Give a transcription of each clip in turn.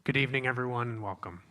Good evening, everyone, and welcome.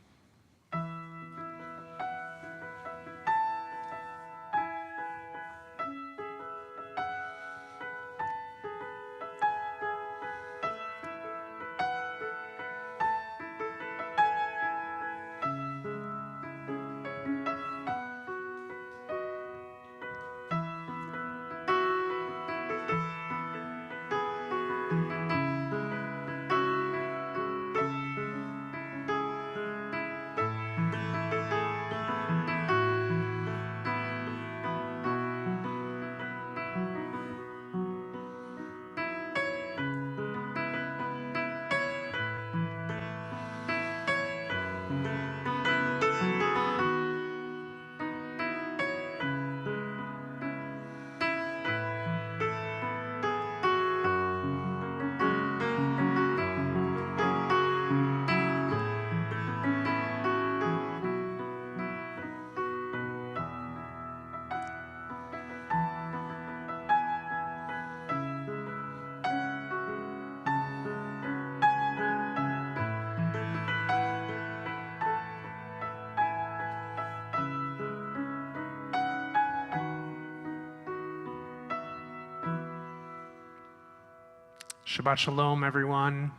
Shabbat Shalom, everyone.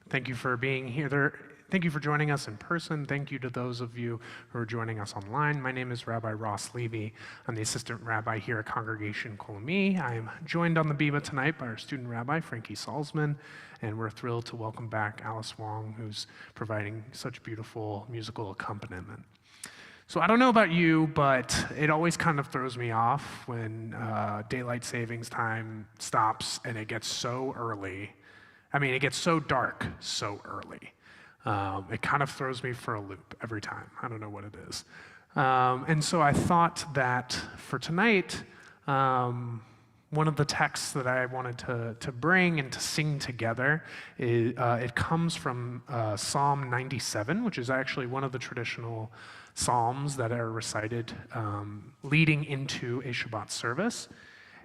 Thank you for being here. Thank you for joining us in person. Thank you to those of you who are joining us online. My name is Rabbi Ross Levy. I'm the assistant rabbi here at Congregation Kol Ami. I am joined on the bima tonight by our student rabbi, Frankie Salzman, and we're thrilled to welcome back Alice Wong, who's providing such beautiful musical accompaniment. So I don't know about you, but it always kind of throws me off when daylight savings time stops and it gets so early. I mean, it gets so dark so early. It kind of throws me for a loop every time. I don't know what it is. And so I thought that for tonight, one of the texts that I wanted to bring and to sing together, it comes from Psalm 97, which is actually one of the traditional psalms that are recited leading into a Shabbat service.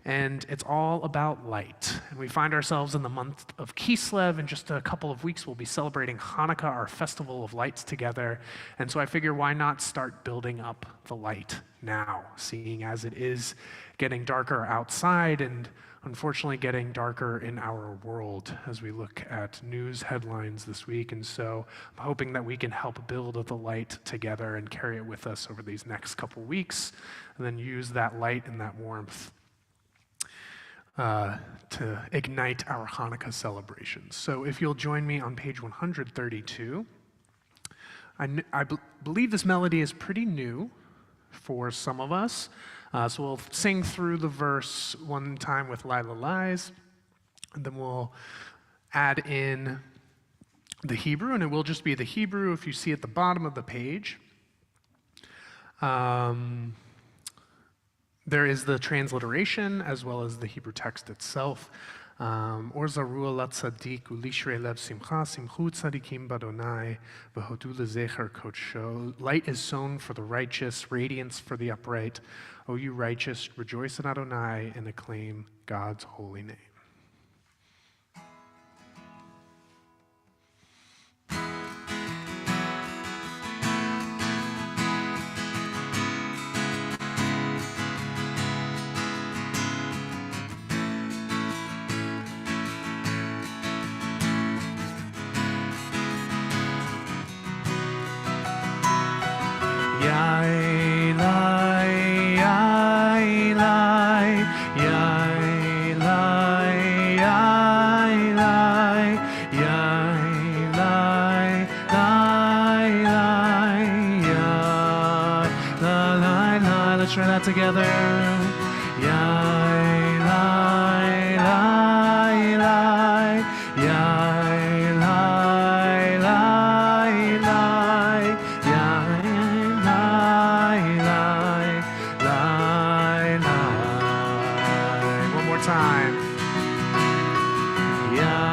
And it's all about light. And we find ourselves in the month of Kislev. In just a couple of weeks, we'll be celebrating Hanukkah, our festival of lights, together. And so I figure, why not start building up the light now, seeing as it is getting darker outside and unfortunately getting darker in our world as we look at news headlines this week. And so I'm hoping that we can help build the light together and carry it with us over these next couple weeks, and then use that light and that warmth to ignite our Hanukkah celebrations. So if you'll join me on page 132, I believe this melody is pretty new for some of us. So we'll sing through the verse one time with Lila Lies, and then we'll add in the Hebrew, and it will just be the Hebrew if you see at the bottom of the page. There is the transliteration as well as the Hebrew text itself. Or zarua lat tzadik ulishrei lev simcha simchu tzadikim badonai v'hodu lezecher kodsho. Light is sown for the righteous, radiance for the upright. O you righteous, rejoice in Adonai and acclaim God's holy name. Let's try that together. One more time. Yeah.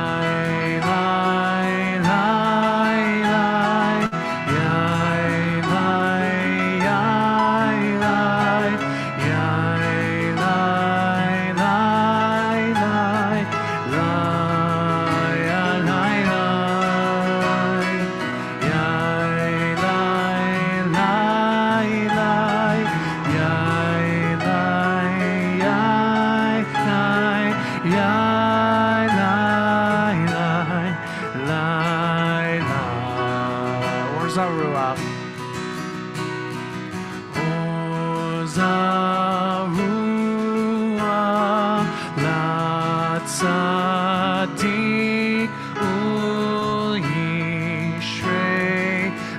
Tzaddik u'yishrei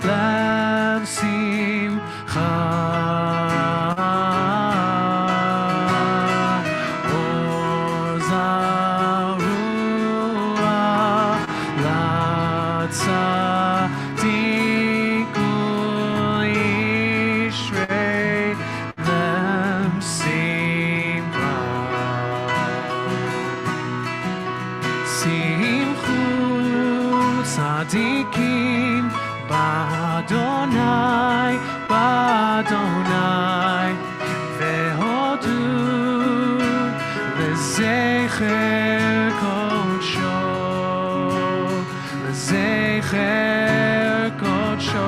lev simcha. Or zarua latzaddik u'yishrei lev simcha. Simchu tzadikim b'Adonai, b'Adonai, ve'hodu lezecher kodsho, lezecher kodsho.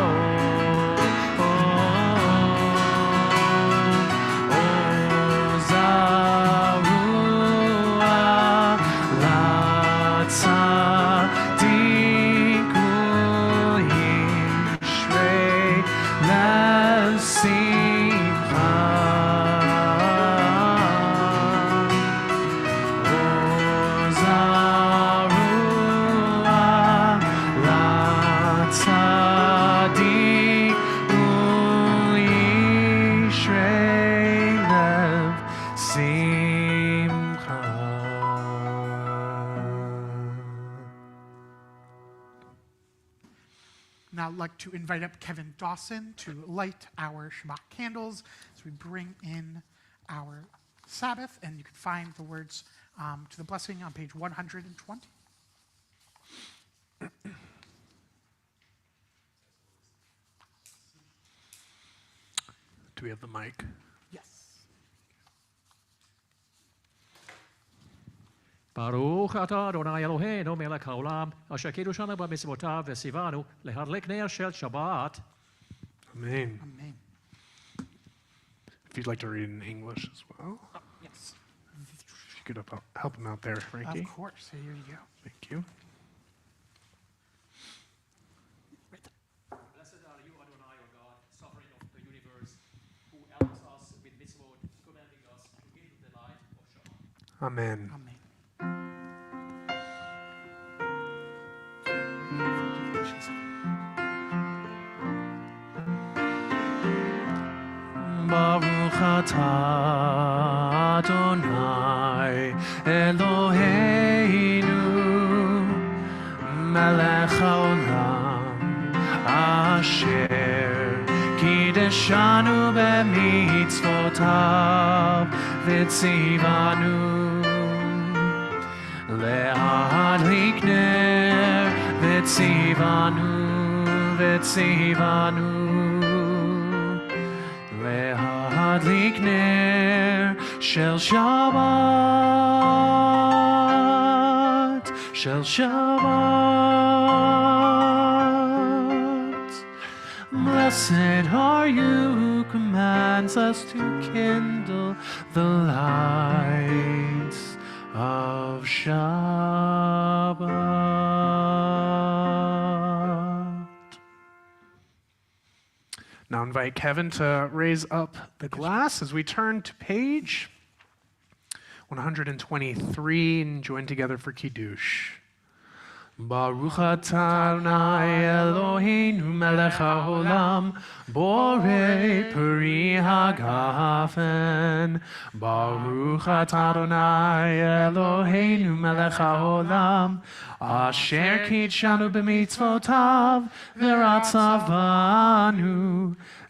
Now I'd like to invite up Kevin Dawson to light our Shabbat candles as we bring in our Sabbath, and you can find the words to the blessing on page 120. Do we have the mic? Yes. Baruch atah Adonai Eloheinu melech haolam, asher kiddushanu b'mitzvotav v'sivanu lehadlik ner shel Shabbat. Amen. Amen. If you'd like to read in English as well, Yes. if you could help him out there, Frankie. Of course. Here you go. Thank you. Blessed are you, Adonai, our God, sovereign of the universe, who helps us with mitzvot, commanding us to give the light of Shabbat. Amen. Amen. Baruch atah Adonai Eloheinu melech haolam asher kiddeshanu b'mitzvotav v'tzivanu le'adlik ner v'tzivanu v'tzivanu le'adlik ner shel Shabbat, shel Shabbat. Blessed are you who commands us to kindle the lights of Shabbat. Now invite Kevin to raise up the glass as we turn to page 123 and join together for Kiddush. Baruch atah Adonai Eloheinu melech haolam borei peri hagafen. Baruch atah Adonai Eloheinu melech haolam asher kidshanu b'mitzvotav v'ratzavanu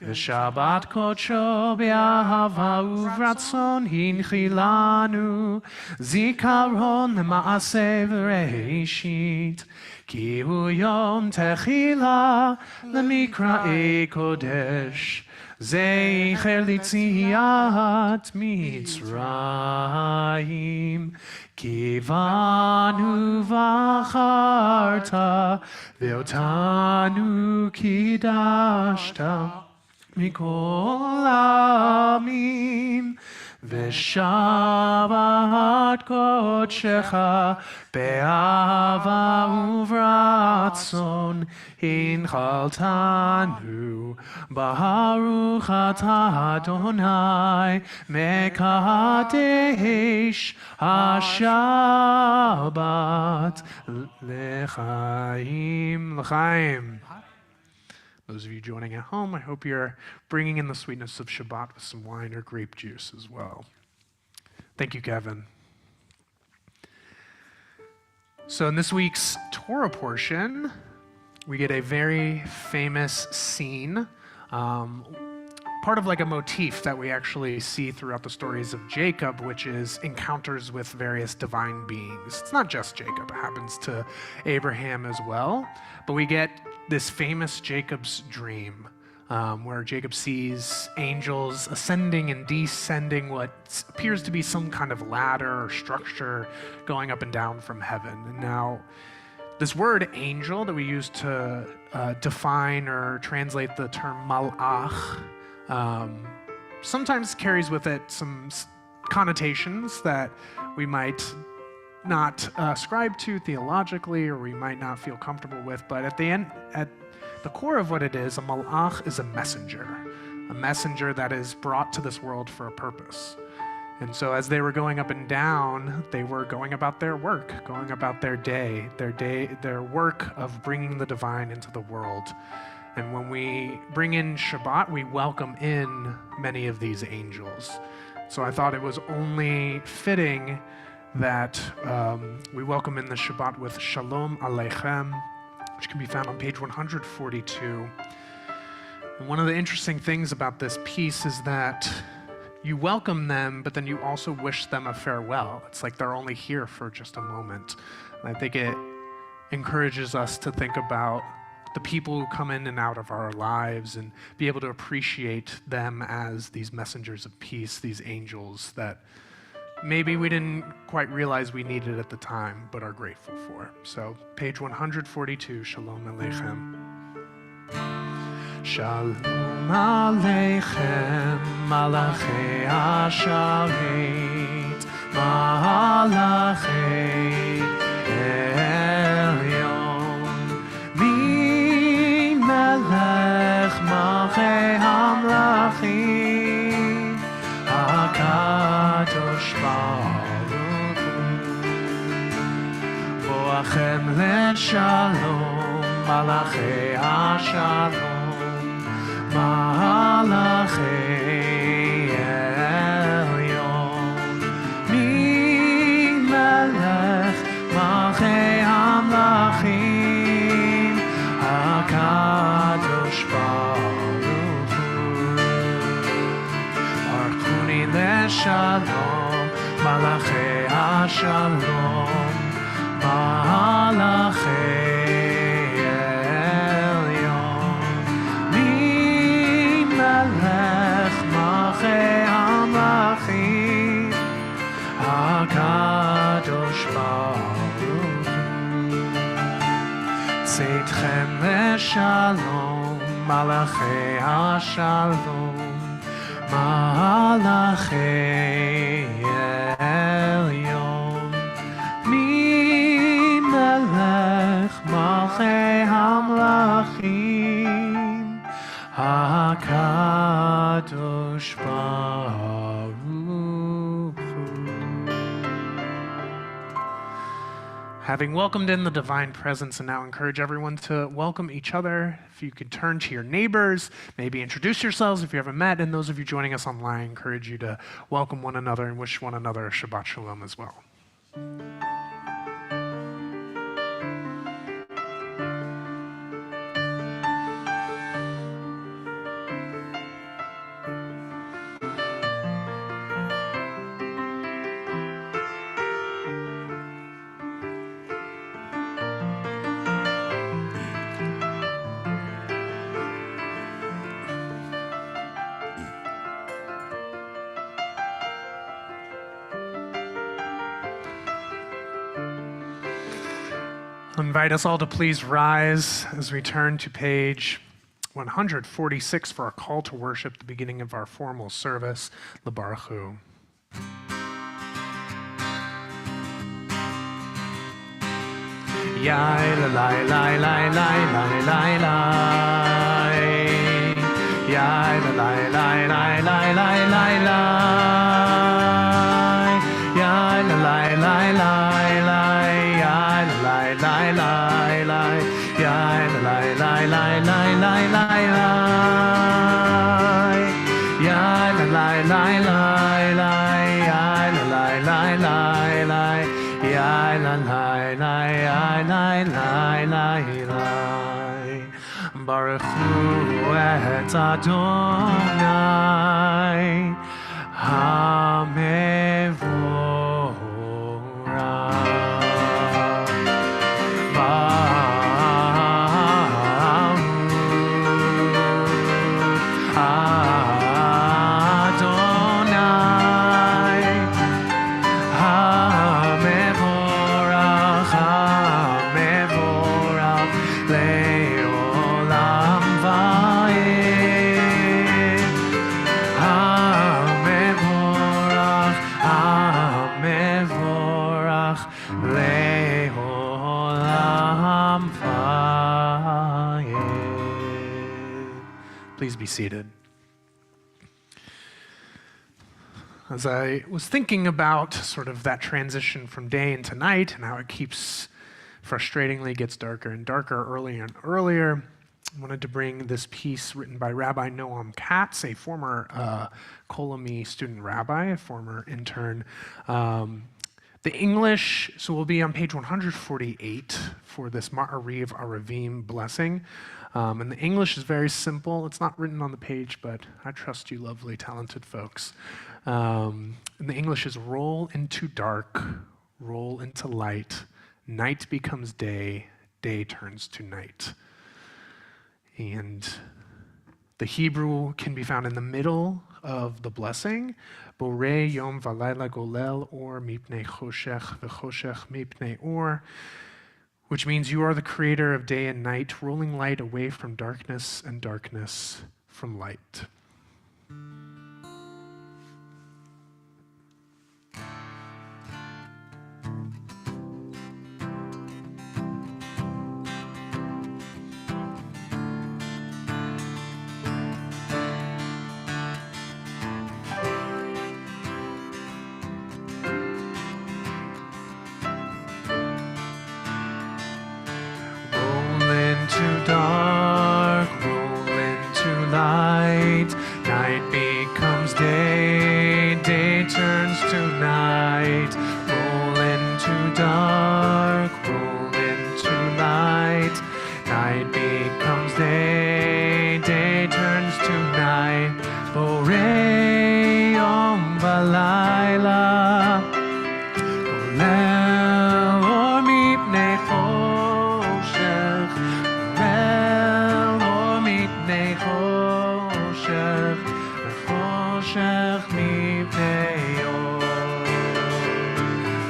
v'shabbat kodsho b'ahava uvratzon hinchilanu zikaron l'maaseh v'reishit ki hu yom techila l'mikra'ei kodesh zecher litziat Mitzrayim kivanu v'acharta ve'otanu kidashta מכל העמים, ושבת קודשך באהבה וברצון הנחלתנו. ברוך אתה אדוני מקדש השבת לחיים. לחיים. Those of you joining at home, I hope you're bringing in the sweetness of Shabbat with some wine or grape juice as well. Thank you, Kevin. So in this week's Torah portion, we get a very famous scene, part of like a motif that we actually see throughout the stories of Jacob, which is encounters with various divine beings. It's not just Jacob, it happens to Abraham as well, but we get this famous Jacob's dream, where Jacob sees angels ascending and descending what appears to be some kind of ladder or structure going up and down from heaven. And now, this word angel that we use to define or translate the term malach sometimes carries with it some connotations that we might not ascribe to theologically, or we might not feel comfortable with, but at the core of what it is, a malach is a messenger that is brought to this world for a purpose. And so as they were going up and down, they were going about their work, going about their work of bringing the divine into the world. And when we bring in Shabbat, we welcome in many of these angels. So I thought it was only fitting that we welcome in the Shabbat with Shalom Aleichem, which can be found on page 142. And one of the interesting things about this piece is that you welcome them, but then you also wish them a farewell. It's like they're only here for just a moment. And I think it encourages us to think about the people who come in and out of our lives and be able to appreciate them as these messengers of peace, these angels that maybe we didn't quite realize we needed at the time, but are grateful for. So, page 142, Shalom Aleichem. Shalom Aleichem, Malachei Asharet, Malachei Elyon, Mi Melech Malchei Hamlachim, HaKadosh Baruch Hu, Boachem Leshalom, Malachei Ashalom, Malachei Elyon, Mi Melech Malchei Hamlachim, HaKadosh Baruch Hu, Archuni Leshalom, Malachei Ashalom, Malachei HaKadosh Baruch Hu, Tzedchem Leshalom, Malachei HaShalom, Malachei Elyon, Mi Melech Malchei Hamlachim, HaKadosh Baruch Hu. Having welcomed in the divine presence, and now encourage everyone to welcome each other. If you could turn to your neighbors, maybe introduce yourselves if you haven't met, and those of you joining us online, I encourage you to welcome one another and wish one another a Shabbat Shalom as well. I invite us all to please rise as we turn to page 146 for our call to worship, the beginning of our formal service, L'Baruchu. Yai la lai lai lai lai lai lai lai. Yai la lai lai lai lai lai lai lai. Yai la lai lai lai lai. Yai la lai lai lai lai. Yai la lai lai lai lai lai lai lai. Yai la lai lai lai lai. Yai la lai lai lai lai. Yai la lai lai lai lai lai lai. Baruch Hu et Adonai HaMevorach. Please be seated. As I was thinking about sort of that transition from day into night and how it keeps frustratingly gets darker and darker, earlier and earlier, I wanted to bring this piece written by Rabbi Noam Katz, a former Kol Ami student rabbi, a former intern. The English, so we'll be on page 148 for this Ma'ariv Aravim blessing. And the English is very simple. It's not written on the page, but I trust you lovely, talented folks. And the English is roll into dark, roll into light, night becomes day, day turns to night. And the Hebrew can be found in the middle of the blessing, Borei Yom Valayla Golel Or Mipnei Choshech V'Choshech Mipnei Or, which means you are the creator of day and night, rolling light away from darkness and darkness from light. Dark, roll into light, night becomes day, day turns to night. Roll into dark, roll into light, night becomes day, day turns to night. Borei Yom Valayla, Golel Or Mipnei Choshech, Choshech mipnei or.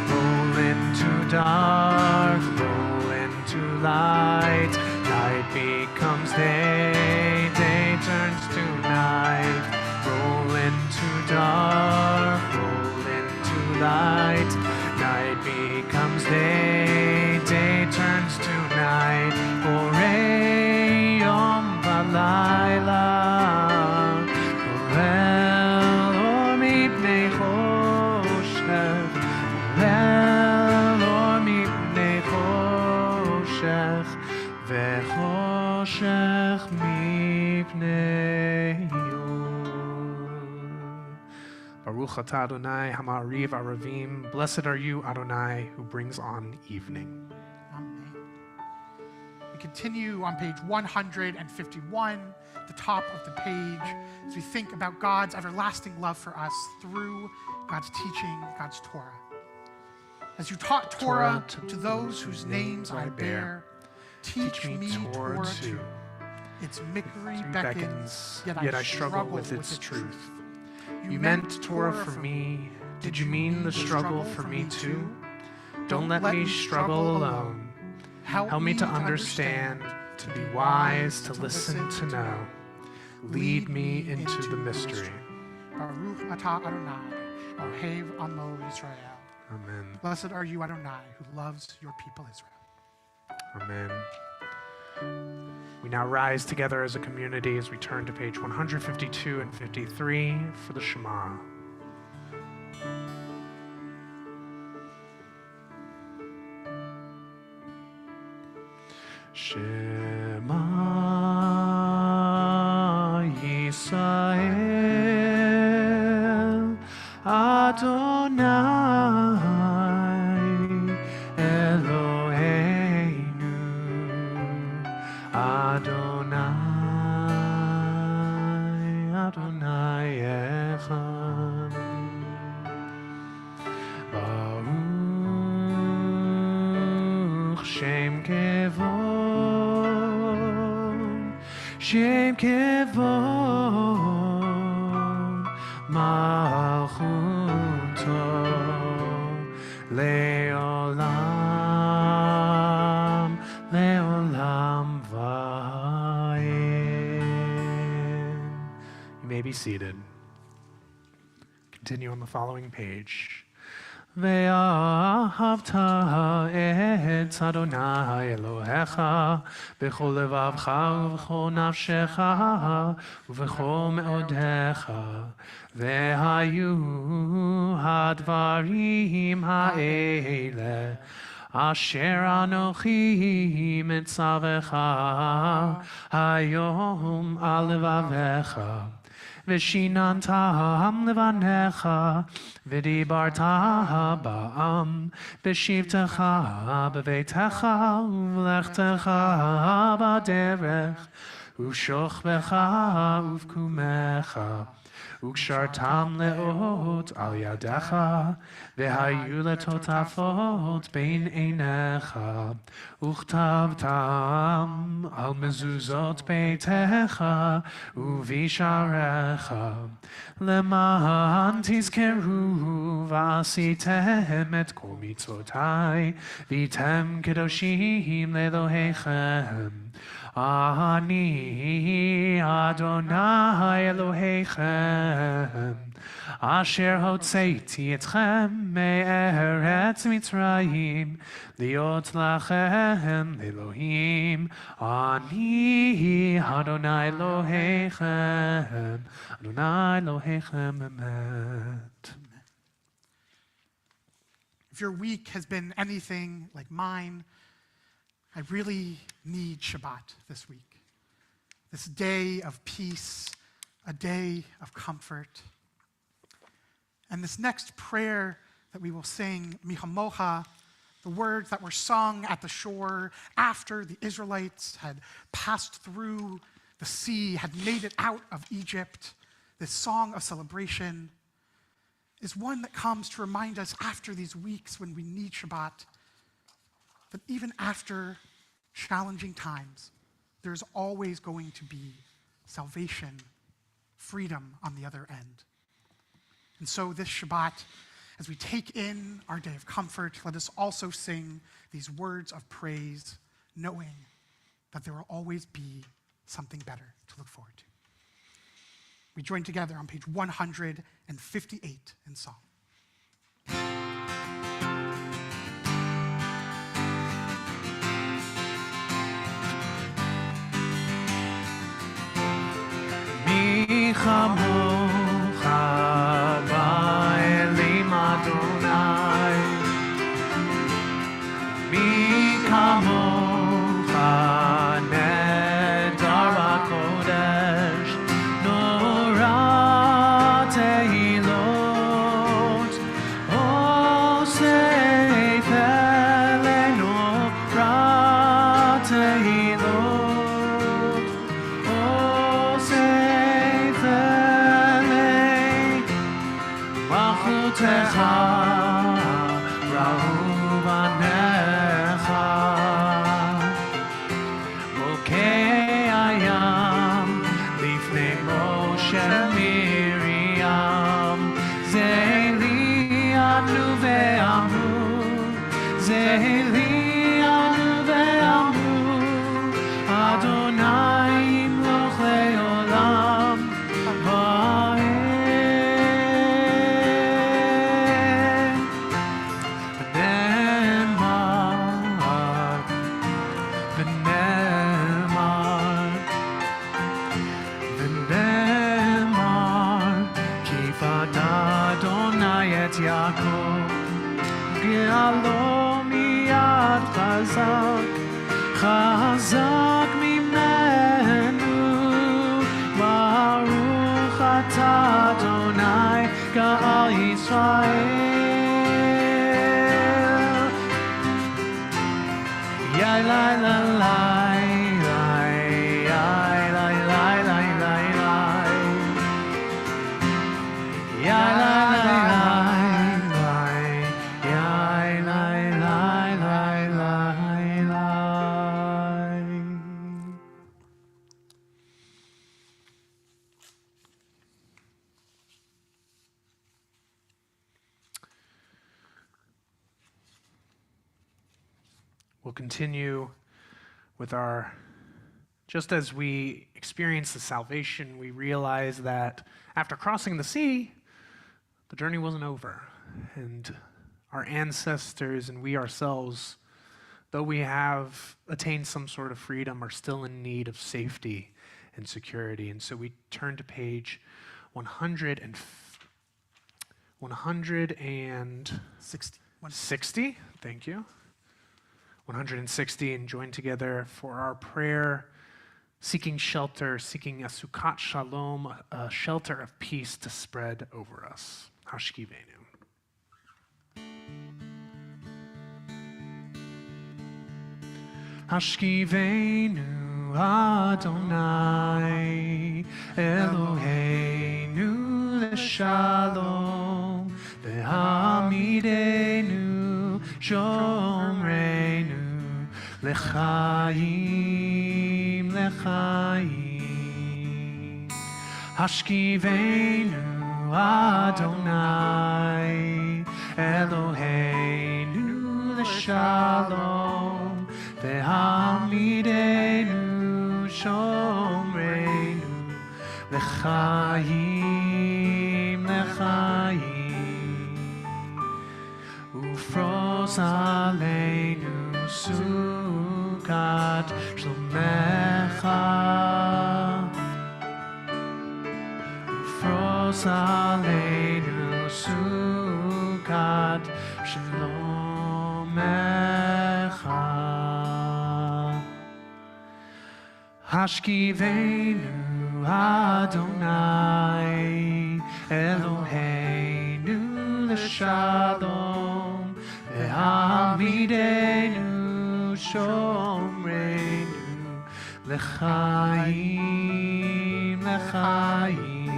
Roll into dark, roll into light, night becomes day, day turns to night. Roll into dark, roll into light, night becomes day, day turns to night. Borei Yom Valayla, Golel Or Mipnei Choshech, Golel Or Mipnei Choshech, V'Choshech Mipnei Or. Baruch atah Adonai Hama'ariv Aravim. Blessed are you, Adonai, who brings on evening. Amen. We continue on page 151, the top of the page, as we think about God's everlasting love for us through God's teaching, God's Torah. As you taught Torah to those whose names I bear, teach me Torah too. Its mockery beckons, yet I struggle with its truth. You meant Torah for me. Did you mean the struggle for me too? Don't let me struggle alone. Help me to understand to be wise, to listen, to know. Lead me into the mystery. Baruch atah Adonai, Ohev Amo Yisrael. Amen. Blessed are you, Adonai, who loves your people Israel. Amen. We now rise together as a community as we turn to page 152 and 53 for the Shema. Shema Yisrael Adonai Eloheinu Adonai Adonai Echad Baruch Shem Kevod Shem Kevod Malchuto Leolam Leolam Vayim. You may be seated. Continue on the following page. ואהבת את אדוני אלוהיך בכל לבבך ובכל נפשך ובכל מאודיך והיו הדברים האלה אשר אנוכי מצווך היום על לבביך ושיננתם לבניך ודיברת בעם בשבתך בביתך ובלכתך בדרך ושוכבך ובקומך וקשרתם לאות על ידך והיו לטוטפות בין עיניך וכתבתם על מזוזות ביתך ובשעריך למען תזכרו ועשיתם את כל מצוותיי והייתם קדושים לאלוהיכם אני אדוני אלוהיכם אשר הוצאתי אתכם מארץ מצרים להיות לכם אלוהים אני אדוני אלוהיכם אדוני אלוהיכם אמת. If your week has been anything like mine, I really need Shabbat this week. This day of peace, a day of comfort. And this next prayer that we will sing, Michamocha, the words that were sung at the shore after the Israelites had passed through the sea, had made it out of Egypt, this song of celebration, is one that comes to remind us after these weeks when we need Shabbat, that even after challenging times, there's always going to be salvation, freedom on the other end. And so this Shabbat, as we take in our day of comfort, let us also sing these words of praise, knowing that there will always be something better to look forward to. We join together on page 158 in song. מי כמוך באלים אדוני מי כמוך נדר בקודש נורא תהילות עושה פלא נורא תהילות עושה מלכותך ראו בניך חזק, חזק ממנו. ברוך אתה אדוני גאל ישראל. יאי לי לי We'll continue with our, just as we experience the salvation, we realize that after crossing the sea, the journey wasn't over. And our ancestors and we ourselves, though we have attained some sort of freedom, are still in need of safety and security. And so we turn to page 160. Thank you. 160, and join together for our prayer, seeking shelter, seeking a sukkot shalom, a shelter of peace to spread over us. Hashkivenu. Hashkivenu Adonai Eloheinu leshalom ve'hamidenu shomreinu lechaim lechaim. Hashkivenu Adonai Eloheinu leshalom ve'hamidenu shomreinu lechaim lechaim. Ufroz aleinu sukat shlomecha. Ufroz aleinu sukat shlomecha. Hashkivenu Adonai Eloheinu leshalom ve'hamidenu shomreinu lechaim lechaim.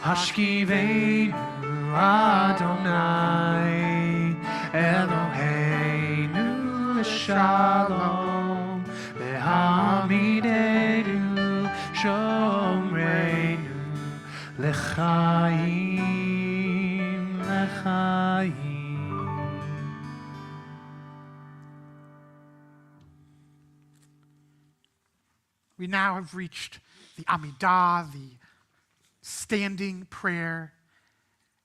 Hashkivenu Adonai Eloheinu leshalom ve'hamidenu shomreinu lechaim lechaim. We now have reached the Amidah, the standing prayer.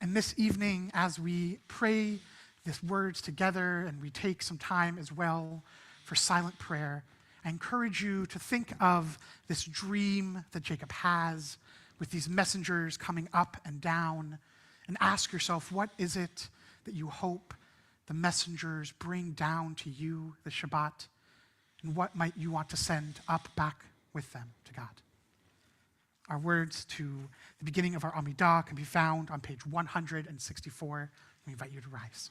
And this evening, as we pray these words together and we take some time as well for silent prayer, I encourage you to think of this dream that Jacob has with these messengers coming up and down, and ask yourself, what is it that you hope the messengers bring down to you this Shabbat? And what might you want to send up back with them to God? Our words to the beginning of our Amidah can be found on page 164. We invite you to rise.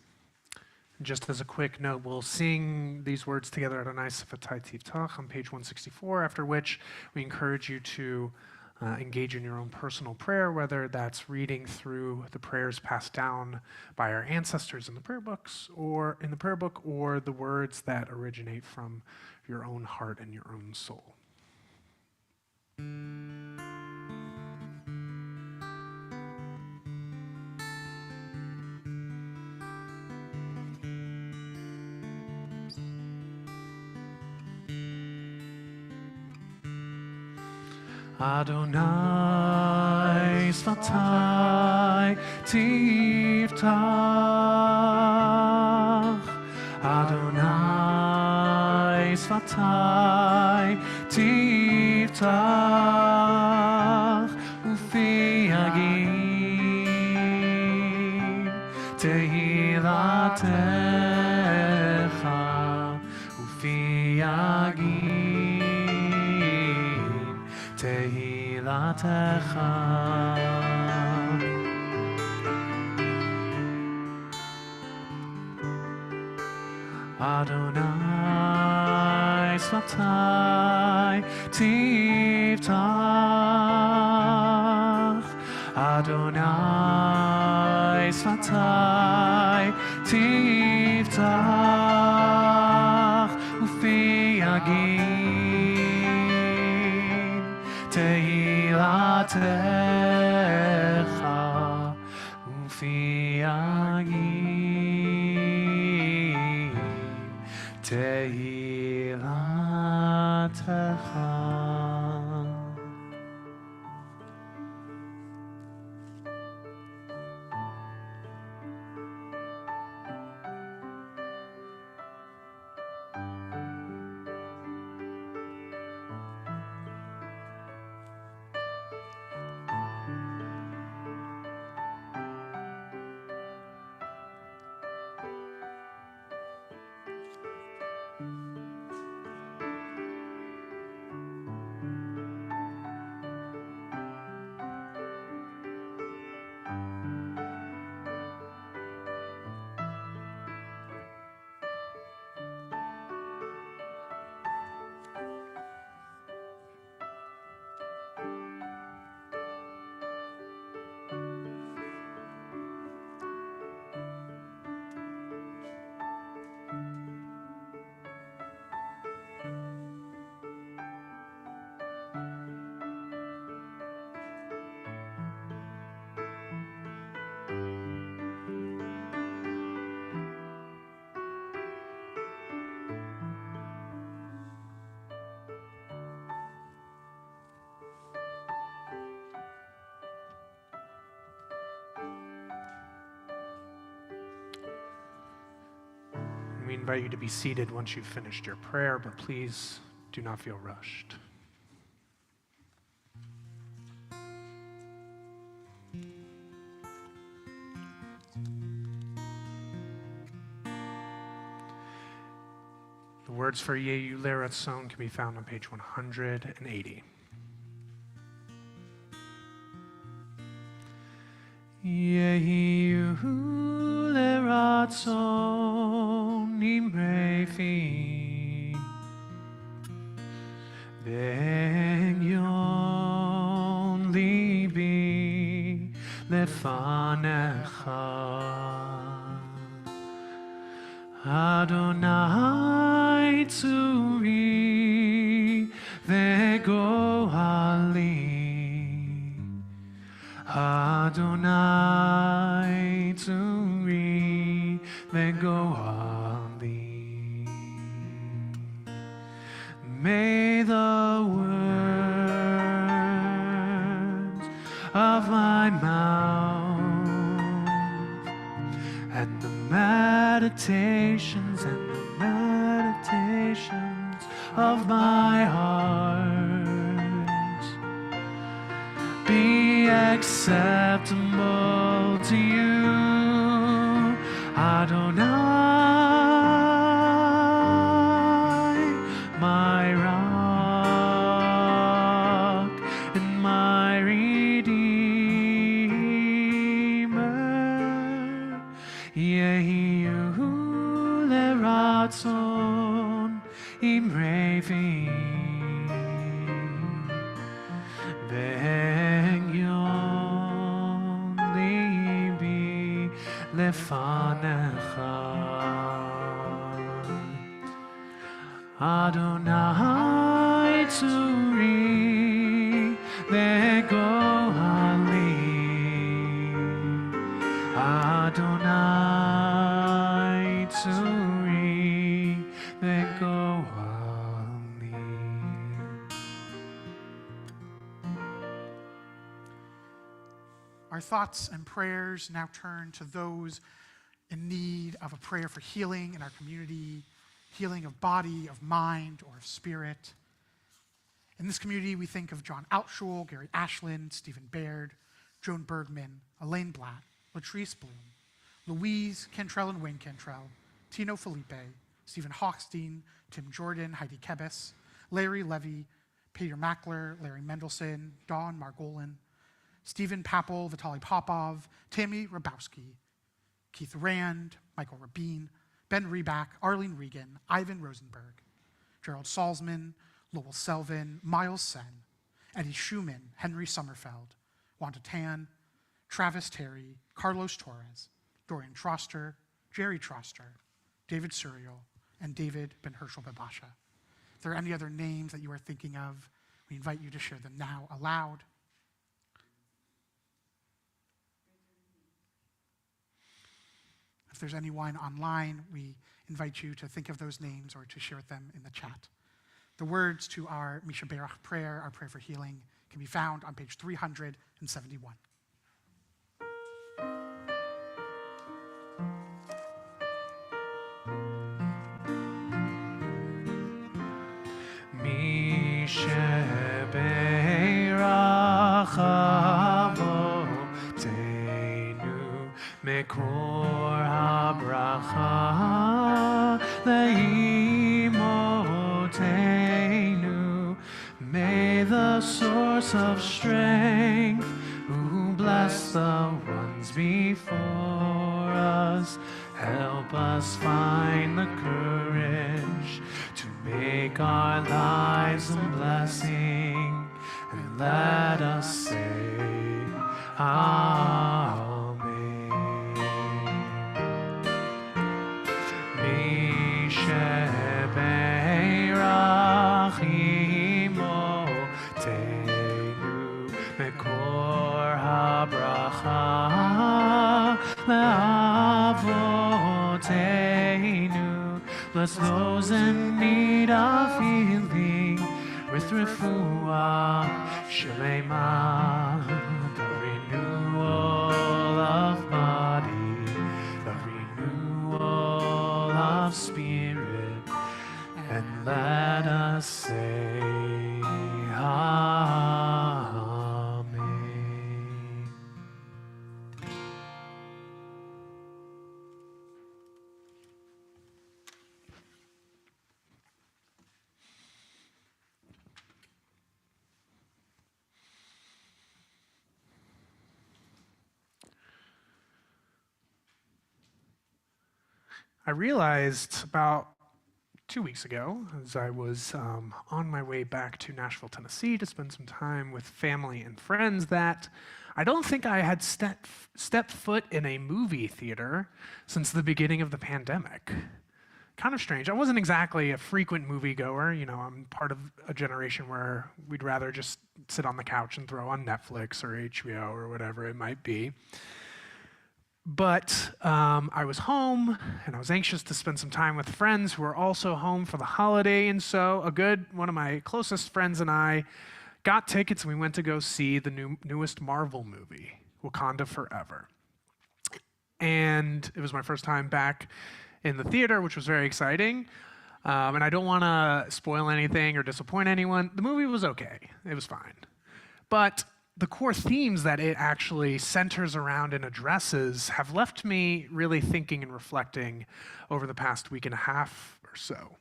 Just as a quick note, we'll sing these words together at Adonai Sefetai Tiftach on page 164, after which we encourage you to engage in your own personal prayer, whether that's reading through the prayers passed down by our ancestors in the prayer books or in the prayer book, or the words that originate from your own heart and your own soul. Adonai Sfatai Tiftach. Adonai Sfatai Tiftach. Ufi Yagim Tehilatecha. Adonai Svatai Tiftach, Adonai Svatai Tiftach, Ufi Yagin Tehilatecha, Ufi Yagin Tehilatecha. We invite you to be seated once you've finished your prayer, but please do not feel rushed. The words for Yehu Leratzon can be found on page 180. Yehu Leratzon Nimrefi Ben Yon Libi Lefanecha Adonai Tzuri Vegohali Adonai Tzuri Vegohali. May the words of my mouth and the meditations of my heart be acceptable to you, Adonai, my rock and my redeemer. Yehu leratzon imrevi ben yon libi lefanecha Adonai tzuri vegohali Adonai tzuri vegohali. Our thoughts and prayers now turn to those in need of a prayer for healing in our community, healing of body, of mind, or of spirit. In this community, we think of John Altschul, Gary Ashland, Stephen Baird, Joan Bergman, Elaine Blatt, Latrice Bloom, Louise Cantrell and Wayne Cantrell, Tino Felipe, Stephen Hochstein, Tim Jordan, Heidi Kebes, Larry Levy, Peter Mackler, Larry Mendelson, Dawn Margolin, Stephen Pappel, Vitaly Popov, Tammy Rabowski, Keith Rand, Michael Rabin, Ben Reback, Arlene Regan, Ivan Rosenberg, Gerald Salzman, Lowell Selvin, Miles Sen, Eddie Schumann, Henry Sommerfeld, Wanda Tan, Travis Terry, Carlos Torres, Dorian Troster, Jerry Troster, David Suriel, and David Ben Herschel Babasha. If there are any other names that you are thinking of, we invite you to share them now aloud. If there's anyone online, we invite you to think of those names or to share them in the chat. The words to our Misha Berach prayer, our prayer for healing, can be found on page 371. Misha Berach Avotenu Mekor HaBracha Leimotenu. May the source of strength, who bless the ones before us, help us find the courage to make our lives a blessing, and let us say Amen. Misha Berach Imotenu Mekor HaBracha Le'avotenu. Bless those in need of healing with refuah shlema, the renewal of body, the renewal of spirit, and let us say Amen. I realized about 2 weeks ago, as I was on my way back to Nashville, Tennessee to spend some time with family and friends, that I don't think I had stepped foot in a movie theater since the beginning of the pandemic. Kind of strange. I wasn't exactly a frequent moviegoer. You know, I'm part of a generation where we'd rather just sit on the couch and throw on Netflix or HBO or whatever it might be. But I was home, and I was anxious to spend some time with friends who were also home for the holiday, and so one of my closest friends and I got tickets, and we went to go see the newest Marvel movie, Wakanda Forever. And it was my first time back in the theater, which was very exciting. And I don't want to spoil anything or disappoint anyone. The movie was okay. It was fine. But the core themes that it actually centers around and addresses have left me really thinking and reflecting over the past week and a half or so.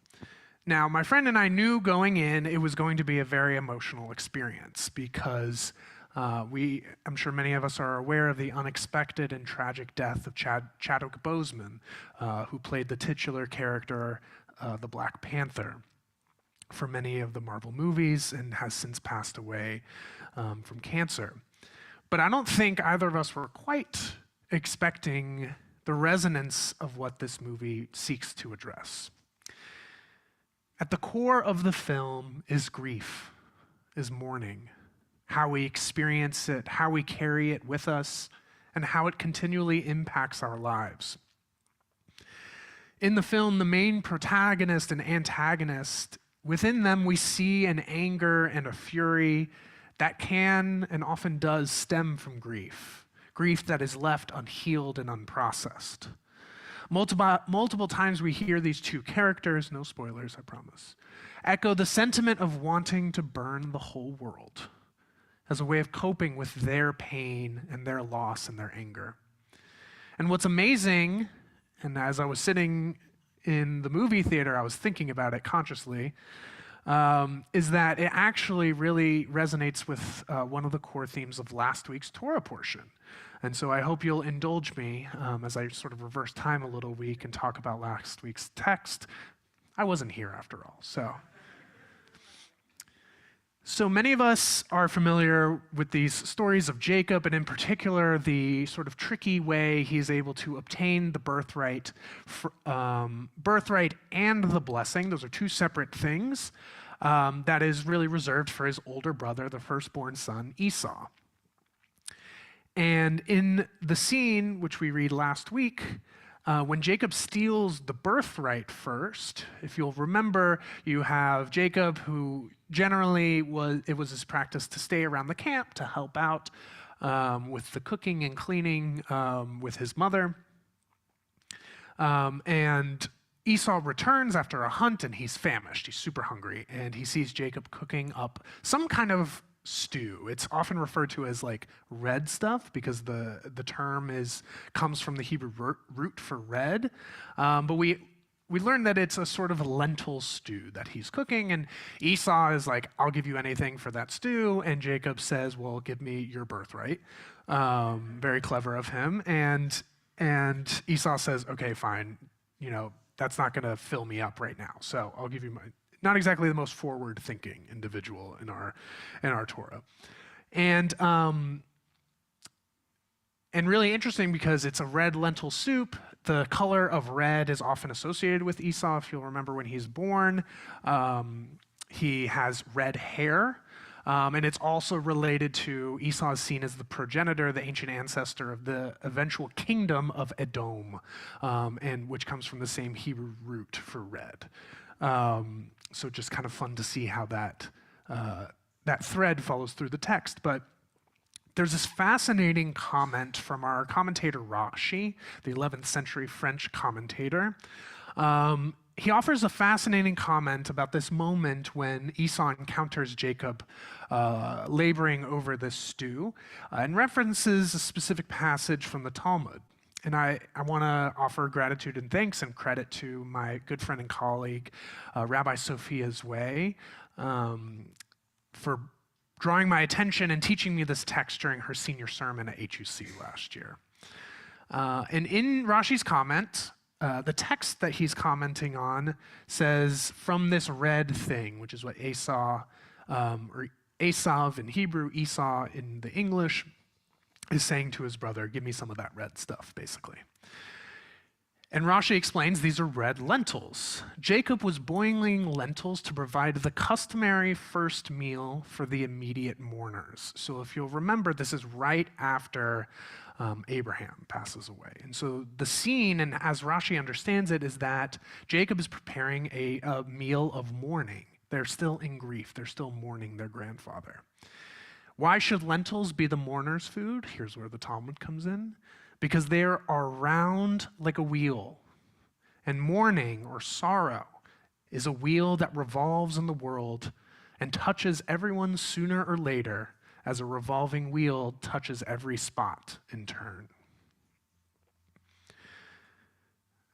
Now, my friend and I knew going in it was going to be a very emotional experience because I'm sure many of us are aware of the unexpected and tragic death of Chadwick Boseman, who played the titular character, the Black Panther, for many of the Marvel movies and has since passed away from cancer. But I don't think either of us were quite expecting the resonance of what this movie seeks to address. At the core of the film is grief, is mourning, how we experience it, how we carry it with us, and how it continually impacts our lives. In the film, the main protagonist and antagonist, within them we see an anger and a fury that can and often does stem from grief that is left unhealed and unprocessed. Multiple times we hear these two characters, no spoilers, I promise, echo the sentiment of wanting to burn the whole world as a way of coping with their pain and their loss and their anger. And what's amazing, and as I was sitting in the movie theater, I was thinking about it consciously, is that it actually really resonates with one of the core themes of last week's Torah portion. And so I hope you'll indulge me as I sort of reverse time a little week and talk about last week's text. I wasn't here after all, So many of us are familiar with these stories of Jacob, and in particular, the sort of tricky way he is able to obtain the birthright and the blessing. Those are two separate things that is really reserved for his older brother, the firstborn son, Esau. And in the scene, which we read last week, when Jacob steals the birthright first, if you'll remember, you have Jacob, who generally it was his practice to stay around the camp to help out with the cooking and cleaning with his mother. And Esau returns after a hunt, and he's famished. He's super hungry, and he sees Jacob cooking up some kind of stew. It's often referred to as like red stuff because the term comes from the Hebrew root for red. But we learned that it's a sort of a lentil stew that he's cooking, and Esau is like, I'll give you anything for that stew, and Jacob says, well, give me your birthright. Very clever of him. And Esau says, okay, fine, that's not going to fill me up right now, so I'll give you my. Not exactly the most forward-thinking individual in our Torah, and really interesting because it's a red lentil soup. The color of red is often associated with Esau. If you'll remember, when he's born, he has red hair, and it's also related to Esau is seen as the progenitor, the ancient ancestor of the eventual kingdom of Edom, and which comes from the same Hebrew root for red. So just kind of fun to see how that thread follows through the text. But there's this fascinating comment from our commentator Rashi, the 11th century French commentator. He offers a fascinating comment about this moment when Esau encounters Jacob laboring over this stew, and references a specific passage from the Talmud. And I want to offer gratitude and thanks and credit to my good friend and colleague, Rabbi Sophia Zwei, for drawing my attention and teaching me this text during her senior sermon at HUC last year. And in Rashi's comment, the text that he's commenting on says, from this red thing, which is what Esau, or Esav in Hebrew, Esau in the English, is saying to his brother, give me some of that red stuff, basically. And Rashi explains these are red lentils. Jacob was boiling lentils to provide the customary first meal for the immediate mourners. So if you'll remember, this is right after Abraham passes away. And so the scene, and as Rashi understands it, is that Jacob is preparing a meal of mourning. They're still in grief. They're still mourning their grandfather. Why should lentils be the mourner's food? Here's where the Talmud comes in. Because they are round like a wheel. And mourning or sorrow is a wheel that revolves in the world and touches everyone sooner or later, as a revolving wheel touches every spot in turn.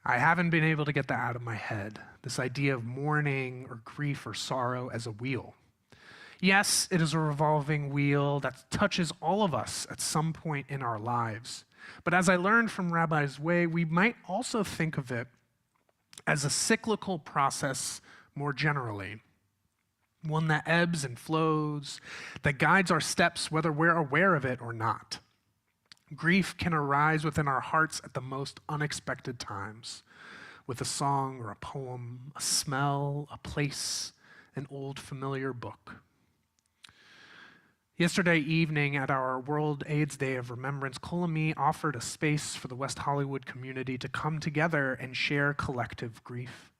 I haven't been able to get that out of my head, this idea of mourning or grief or sorrow as a wheel. Yes, it is a revolving wheel that touches all of us at some point in our lives. But as I learned from Rabbi Zwei, we might also think of it as a cyclical process more generally, one that ebbs and flows, that guides our steps whether we're aware of it or not. Grief can arise within our hearts at the most unexpected times, with a song or a poem, a smell, a place, an old familiar book. Yesterday evening at our World AIDS Day of Remembrance, Kol Ami offered a space for the West Hollywood community to come together and share collective grief.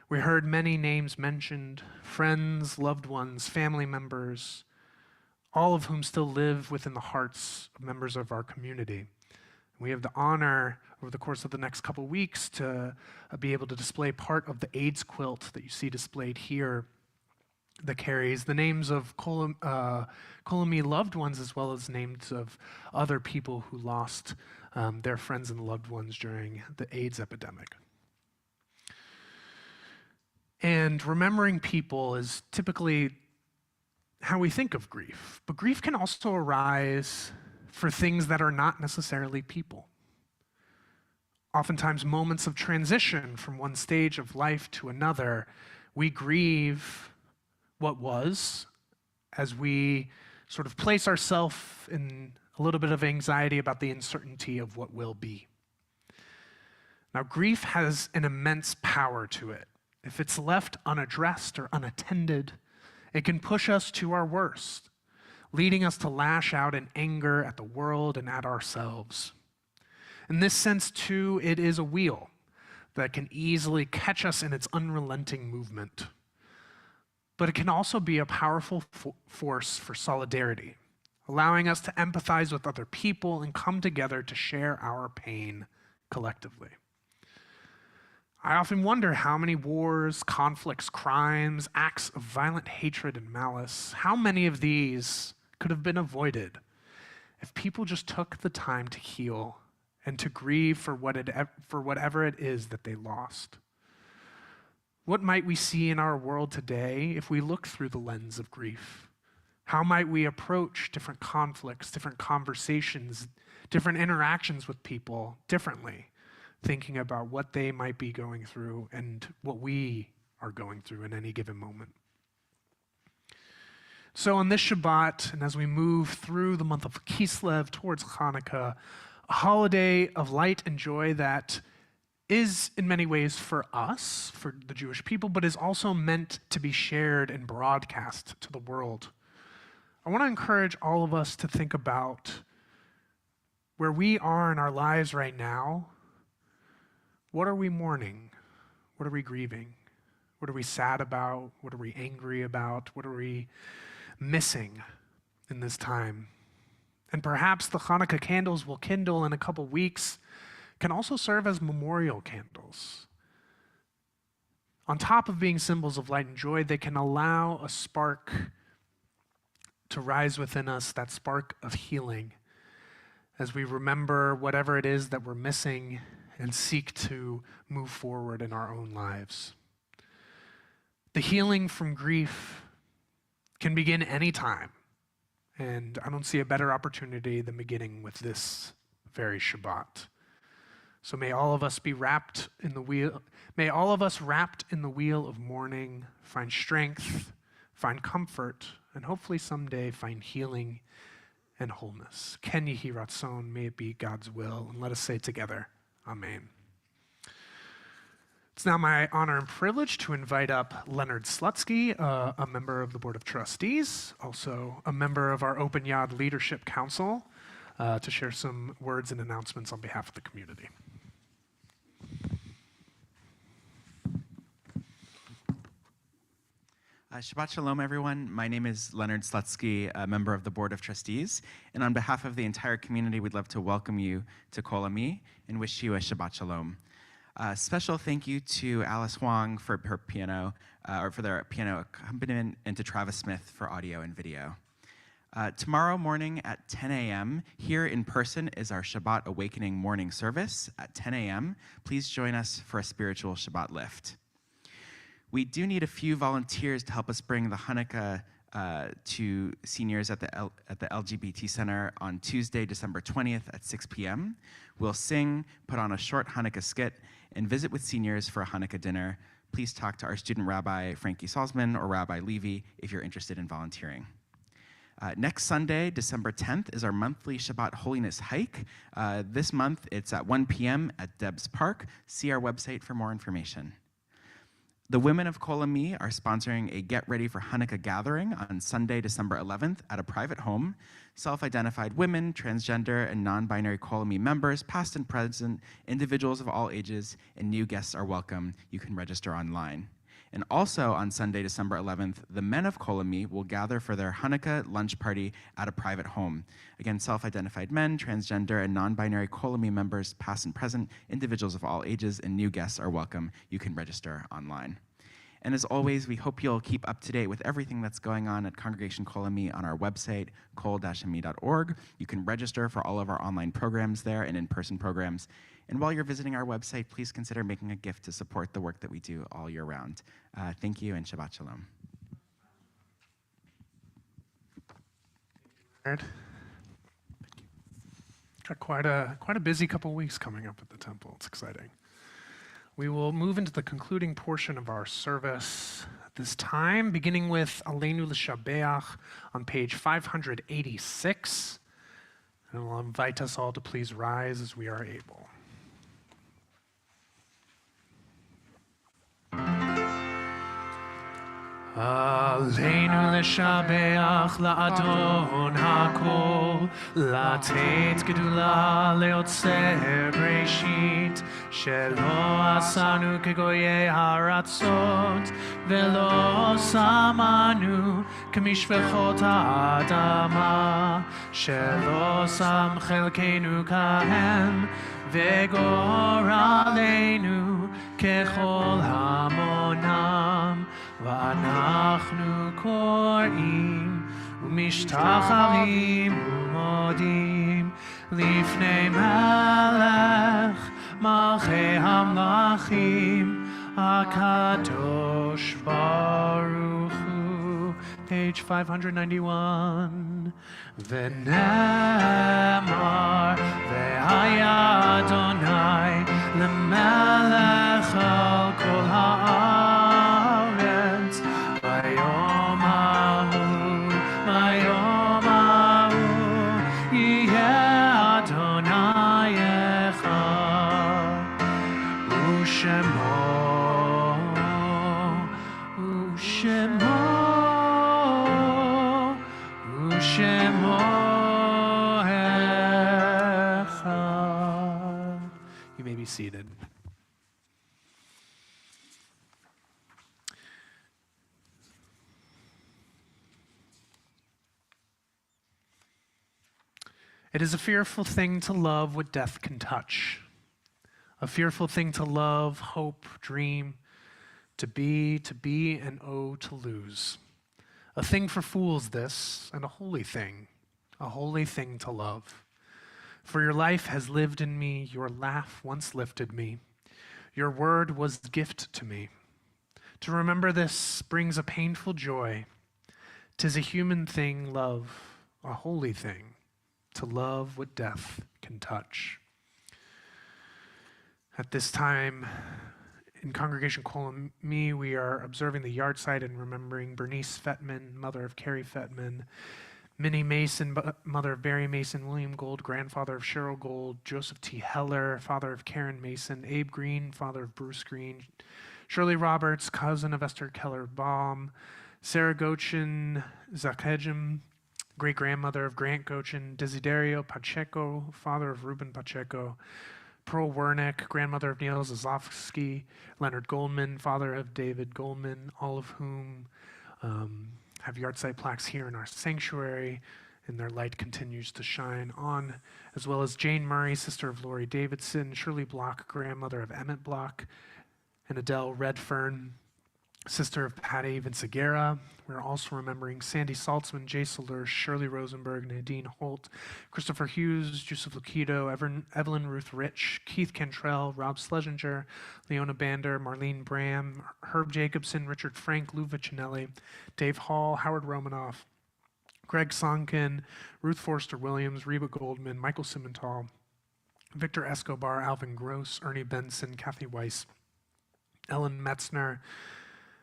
We heard many names mentioned, friends, loved ones, family members, all of whom still live within the hearts of members of our community. We have the honor over the course of the next couple weeks to be able to display part of the AIDS quilt that you see displayed here that carries the names of Kol Ami loved ones, as well as names of other people who lost their friends and loved ones during the AIDS epidemic. And remembering people is typically how we think of grief. But grief can also arise for things that are not necessarily people. Oftentimes, moments of transition from one stage of life to another, we grieve what was as we sort of place ourselves in a little bit of anxiety about the uncertainty of what will be. Now, grief has an immense power to it. If it's left unaddressed or unattended, it can push us to our worst, leading us to lash out in anger at the world and at ourselves. In this sense, too, it is a wheel that can easily catch us in its unrelenting movement. But it can also be a powerful force for solidarity, allowing us to empathize with other people and come together to share our pain collectively. I often wonder how many wars, conflicts, crimes, acts of violent hatred and malice, how many of these could have been avoided if people just took the time to heal and to grieve for whatever it is that they lost. What might we see in our world today if we look through the lens of grief? How might we approach different conflicts, different conversations, different interactions with people differently, thinking about what they might be going through and what we are going through in any given moment? So on this Shabbat, and as we move through the month of Kislev towards Hanukkah, a holiday of light and joy that is in many ways for us, for the Jewish people, but is also meant to be shared and broadcast to the world. I want to encourage all of us to think about where we are in our lives right now. What are we mourning? What are we grieving? What are we sad about? What are we angry about? What are we missing in this time? And perhaps the Hanukkah candles we'll kindle in a couple weeks can also serve as memorial candles. On top of being symbols of light and joy, they can allow a spark to rise within us, that spark of healing, as we remember whatever it is that we're missing and seek to move forward in our own lives. The healing from grief can begin anytime, and I don't see a better opportunity than beginning with this very Shabbat. So may all of us be wrapped in the wheel. May all of us wrapped in the wheel of mourning find strength, find comfort, and hopefully someday find healing and wholeness. Ken Yehi Ratzon, may it be God's will. And let us say together, Amen. It's now my honor and privilege to invite up Leonard Slutsky, a member of the Board of Trustees, also a member of our Open Yad Leadership Council, to share some words and announcements on behalf of the community. Shabbat Shalom, everyone. My name is Leonard Slutsky, a member of the Board of Trustees. And on behalf of the entire community, we'd love to welcome you to Kol Ami and wish you a Shabbat Shalom. Special thank you to Alice Huang for her piano, or for their piano accompaniment, and to Travis Smith for audio and video. Tomorrow morning at 10 a.m., here in person is our Shabbat Awakening morning service at 10 a.m. Please join us for a spiritual Shabbat lift. We do need a few volunteers to help us bring the Hanukkah to seniors at the LGBT Center on Tuesday, December 20th at 6 p.m. We'll sing, put on a short Hanukkah skit, and visit with seniors for a Hanukkah dinner. Please talk to our student rabbi, Frankie Salzman, or Rabbi Levy if you're interested in volunteering. Next Sunday, December 10th, is our monthly Shabbat Holiness Hike. This month, it's at 1 p.m. at Debs Park. See our website for more information. The women of Kol Ami are sponsoring a Get Ready for Hanukkah gathering on Sunday, December 11th at a private home. Self-identified women, transgender, and non-binary Kol Ami members, past and present, individuals of all ages, and new guests are welcome. You can register online. And also on Sunday, December 11th, the men of Kol Ami will gather for their Hanukkah lunch party at a private home. Again, self-identified men, transgender, and non-binary Kol Ami members, past and present, individuals of all ages, and new guests are welcome. You can register online. And as always, we hope you'll keep up to date with everything that's going on at Congregation Kol Ami on our website, kol-ami.org. You can register for all of our online programs there and in-person programs. And while you're visiting our website, please consider making a gift to support the work that we do all year round. Thank you, and Shabbat Shalom. Got quite a busy couple weeks coming up at the temple. It's exciting. We will move into the concluding portion of our service at this time, beginning with Aleinu L'Shabeach on page 586. And I'll invite us all to please rise as we are able. Aleinu l'shabeach la'adon hakol, לתת גדולה ליוצר בראשית, שלא עשנו כגויי הארצות, ולא שמנו כמשפחות האדמה, שלא שם חלקנו כהם, וגורלנו ככל המונם. ואנחנו קוראים ומשתחווים ומודים לפני מלך מלכי המלכים הקדוש ברוך הוא. Page 591. ונאמר והיה אדוני למלך על כל הארץ ביום ההוא יהיה אדוני אחד ושמו אחד. You may be seated. It is a fearful thing to love what death can touch, a fearful thing to love, hope, dream, to be, and oh, to lose. A thing for fools this, and a holy thing to love. For your life has lived in me, your laugh once lifted me, your word was gift to me. To remember this brings a painful joy. 'Tis a human thing, love, a holy thing, to love what death can touch. At this time, in Congregation Kol Ami, we are observing the yard site and remembering Bernice Fettman, mother of Carrie Fettman, Minnie Mason, mother of Barry Mason, William Gold, grandfather of Cheryl Gold, Joseph T. Heller, father of Karen Mason, Abe Green, father of Bruce Green, Shirley Roberts, cousin of Esther Keller Baum, Sarah Gochin Zakejim, great-grandmother of Grant Gochin, Desiderio Pacheco, father of Ruben Pacheco, Pearl Wernick, grandmother of Neil Zazovsky, Leonard Goldman, father of David Goldman, all of whom have yard-site plaques here in our sanctuary, and their light continues to shine on, as well as Jane Murray, sister of Lori Davidson, Shirley Block, grandmother of Emmett Block, and Adele Redfern, sister of Patty Vinciguerra. We're also remembering Sandy Saltzman, Jay Soler, Shirley Rosenberg, Nadine Holt, Christopher Hughes, Joseph Luquido, Evelyn Ruth Rich, Keith Cantrell, Rob Schlesinger, Leona Bander, Marlene Bram, Herb Jacobson, Richard Frank, Lou Vicinelli, Dave Hall, Howard Romanoff, Greg Sonkin, Ruth Forster Williams, Reba Goldman, Michael Simmental, Victor Escobar, Alvin Gross, Ernie Benson, Kathy Weiss, Ellen Metzner,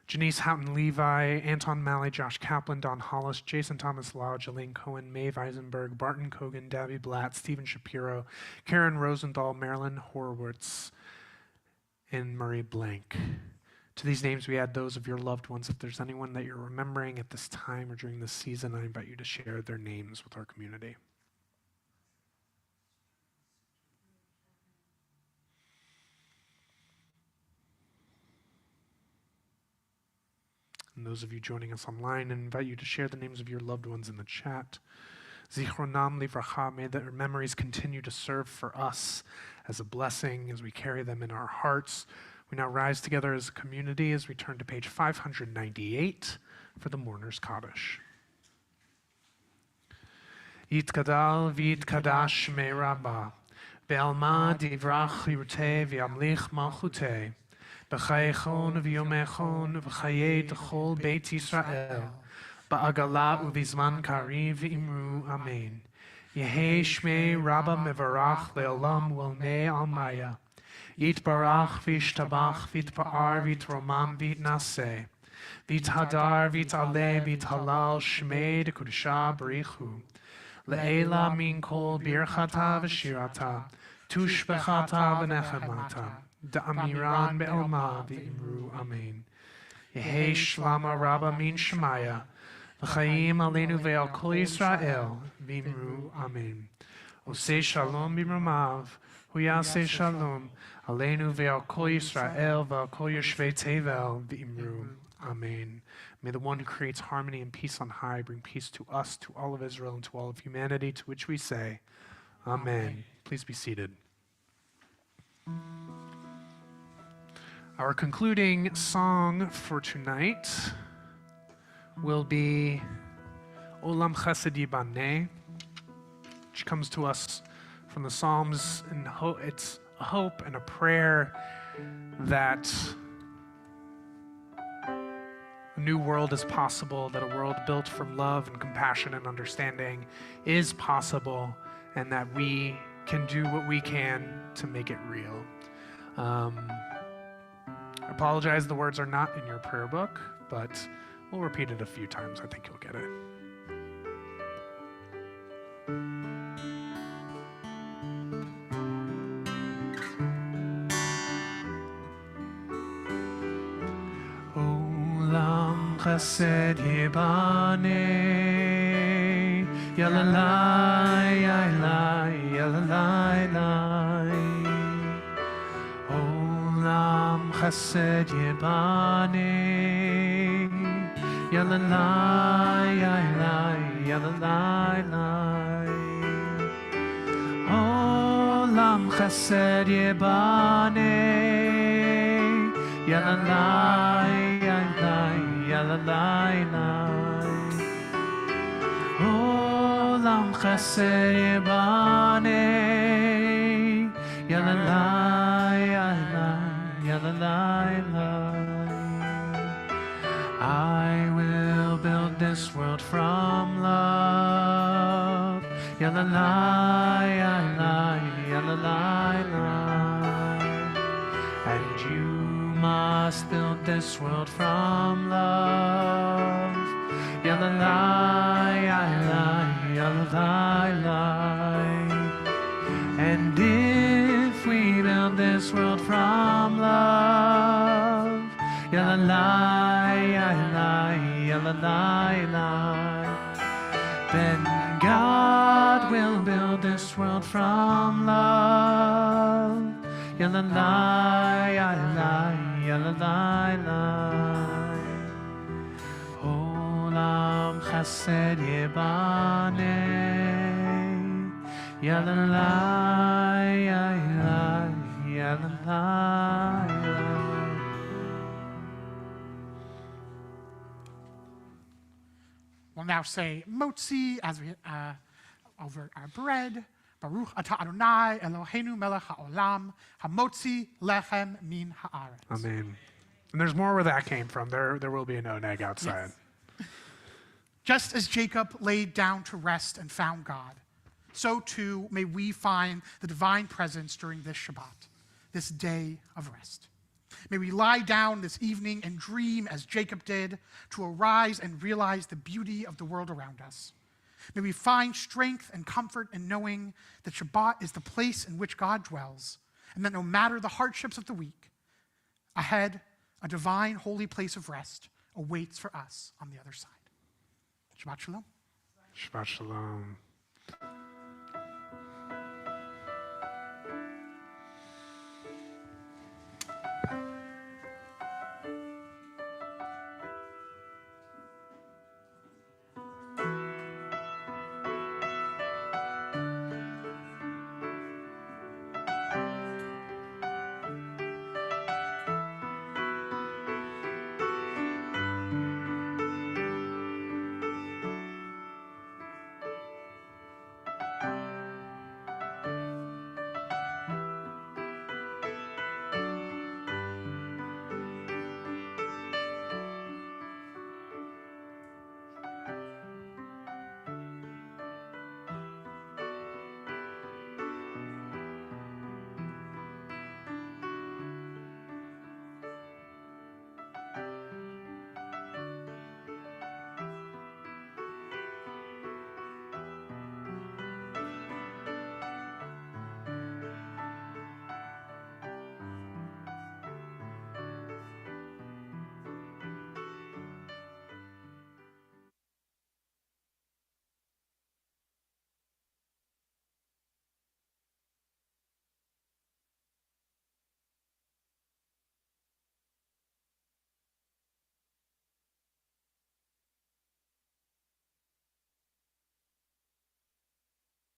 Janice Houghton Levi, Anton Malley, Josh Kaplan, Don Hollis, Jason Thomas Lau, Jelaine Cohen, Maeve Eisenberg, Barton Kogan, Dabby Blatt, Stephen Shapiro, Karen Rosenthal, Marilyn Horowitz, and Marie Blank. To these names, we add those of your loved ones. If there's anyone that you're remembering at this time or during this season, I invite you to share their names with our community. And those of you joining us online, I invite you to share the names of your loved ones in the chat. Zichronam livracha, may their memories continue to serve for us as a blessing as we carry them in our hearts We now rise together as a community as we turn to page 598 for the Mourner's Kaddish. Yitgadal v'yitkadash shmei Rabbah, be'alma divrach lirutei v'yamlich malchutei, b'chayechon v'yomechon v'chayei d'chol beit Yisrael, ba'agala u'vizman kariv v'imru amen. Yehei shmei Rabbah mevarach le'olam ulnei almaya, yitbarach v'yishtabach v'yitpa'ar v'yitromam v'yitnaseh, v'yithadar v'yit'aleh v'yithalal shmei d'kudusha b'richu. Le'ela min kol birchata v'shirata, tushbechata v'nechemata, da'amiran be'elma v'imru amen. Yehei shlama Rabbah min shemaya, v'chayim aleinu ve'al kol Yisrael v'imru amen. Osei shalom b'mrumav, hu yaseh shalom, aleinu ve'al kol Yisrael ve'al kol yoshvei tevel v'imru amen. May the one who creates harmony and peace on high bring peace to us, to all of Israel, and to all of humanity, to which we say, Amen. Please be seated. Our concluding song for tonight will be Olam Chesed Yibaneh, which comes to us from the Psalms, and it's a hope and a prayer that a new world is possible, that a world built from love and compassion and understanding is possible, and that we can do what we can to make it real. I apologize, the words are not in your prayer book, but we'll repeat it a few times. I think you'll get it. Olam chesed yibaneh, yalalai, yalalai, yalalai. Olam chesed yibaneh, yalalai, yalalai, yalalai. Olam chesed yibaneh, yalalai, yalalai, yalalai. Olam chesed yibaneh, yalalai, yalalai, yalalai. I will build this world from love, yalalai, yalalai, yalalai. And you must build this world from love, yalalai, yalalai, yalalai. And if we build this world from love, yalalai, yalalai, yalalai, then God will build this world from love, yalalai, yalalai, yalalai. Olam chesed yibaneh, yalalai, yalalai, yalalai. We'll now say Motzi as we over our bread. Baruch atah Adonai Eloheinu melech haolam hamotzi lechem min haaretz. Amen. And there's more where that came from. There will be an oneg outside. Yes. Just as Jacob laid down to rest and found God, so too may we find the divine presence during this Shabbat, this day of rest. May we lie down this evening and dream as Jacob did, to arise and realize the beauty of the world around us. May we find strength and comfort in knowing that Shabbat is the place in which God dwells, and that no matter the hardships of the week, ahead, a divine, holy place of rest awaits for us on the other side. Shabbat Shalom. Shabbat Shalom.